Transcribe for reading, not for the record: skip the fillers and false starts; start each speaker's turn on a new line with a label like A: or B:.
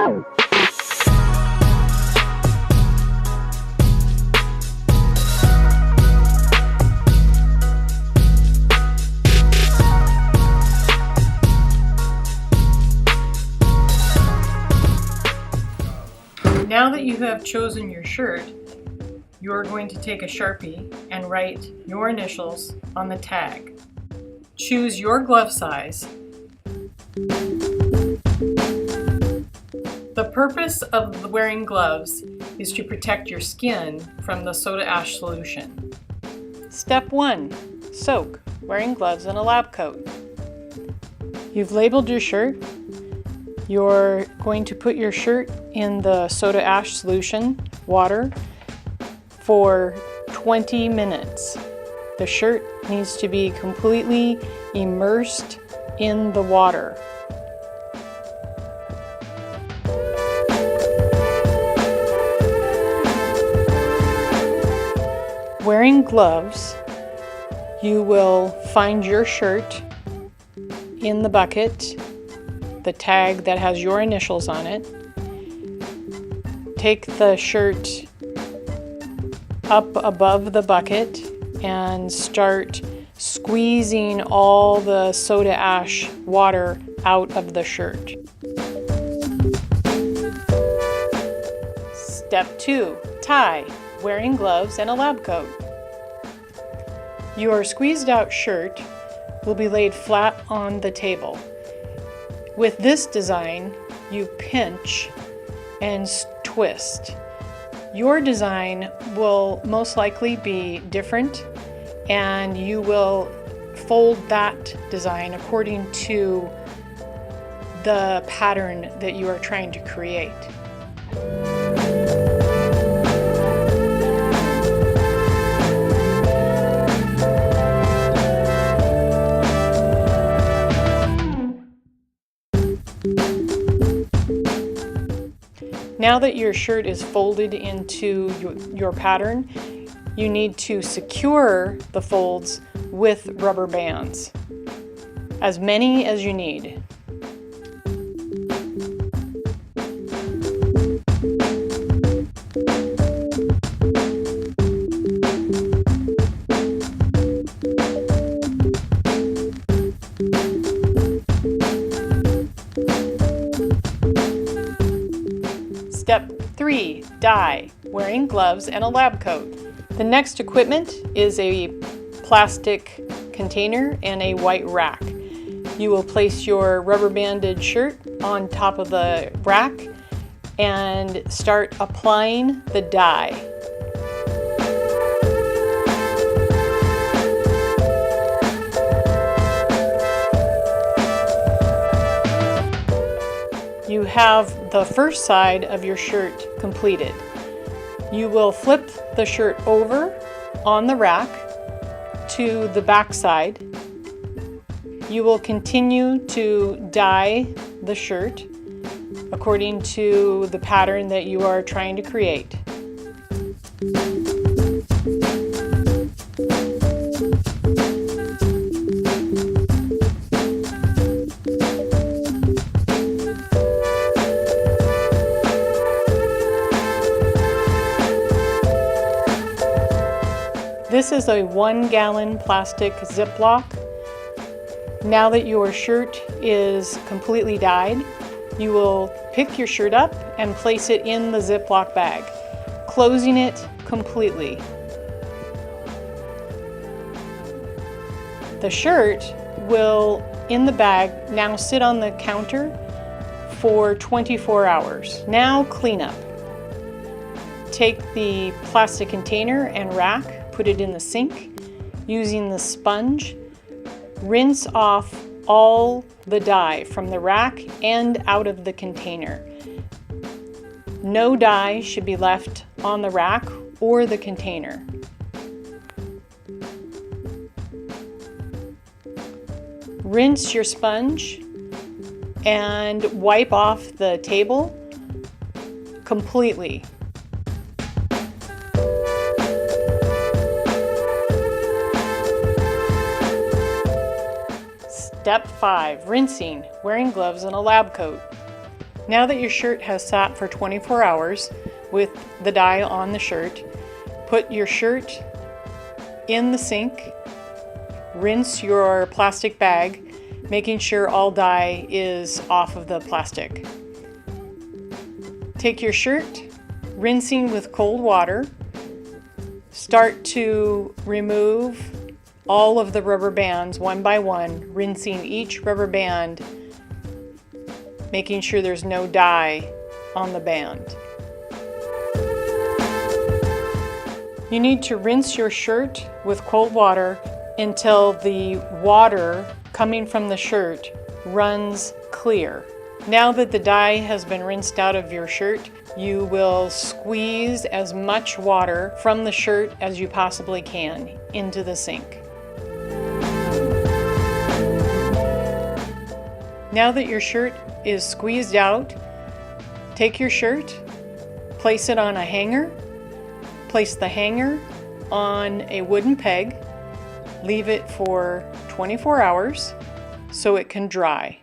A: Now that you have chosen your shirt, you're going to take a Sharpie and write your initials on the tag. Choose your glove size. The purpose of wearing gloves is to protect your skin from the soda ash solution. Step 1. Soak, wearing gloves and a lab coat. You've labeled your shirt. You're going to put your shirt in the soda ash solution, water, for 20 minutes. The shirt needs to be completely immersed in the water. Wearing gloves, you will find your shirt in the bucket, the tag that has your initials on it. Take the shirt up above the bucket and start squeezing all the soda ash water out of the shirt. Step 2. Tie, wearing gloves and a lab coat. Your squeezed out shirt will be laid flat on the table. With this design, you pinch and twist. Your design will most likely be different, and you will fold that design according to the pattern that you are trying to create. Now that your shirt is folded into your pattern, you need to secure the folds with rubber bands, as many as you need. Step 3. Dye, wearing gloves and a lab coat. The next equipment is a plastic container and a white rack. You will place your rubber banded shirt on top of the rack and start applying the dye. You have the first side of your shirt completed. You will flip the shirt over on the rack to the back side. You will continue to dye the shirt according to the pattern that you are trying to create. This is a 1-gallon plastic Ziploc. Now that your shirt is completely dyed, you will pick your shirt up and place it in the Ziploc bag, closing it completely. The shirt will, in the bag, now sit on the counter for 24 hours. Now clean up. Take the plastic container and rack, put it in the sink. Using the sponge, rinse off all the dye from the rack and out of the container. No dye should be left on the rack or the container. Rinse your sponge and wipe off the table completely. Step 5. Rinsing, wearing gloves and a lab coat. Now that your shirt has sat for 24 hours with the dye on the shirt, put your shirt in the sink, rinse your plastic bag, making sure all dye is off of the plastic. Take your shirt, rinsing with cold water, start to remove all of the rubber bands one by one, rinsing each rubber band, making sure there's no dye on the band. You need to rinse your shirt with cold water until the water coming from the shirt runs clear. Now that the dye has been rinsed out of your shirt, you will squeeze as much water from the shirt as you possibly can into the sink. Now that your shirt is squeezed out, take your shirt, place it on a hanger, place the hanger on a wooden peg, leave it for 24 hours so it can dry.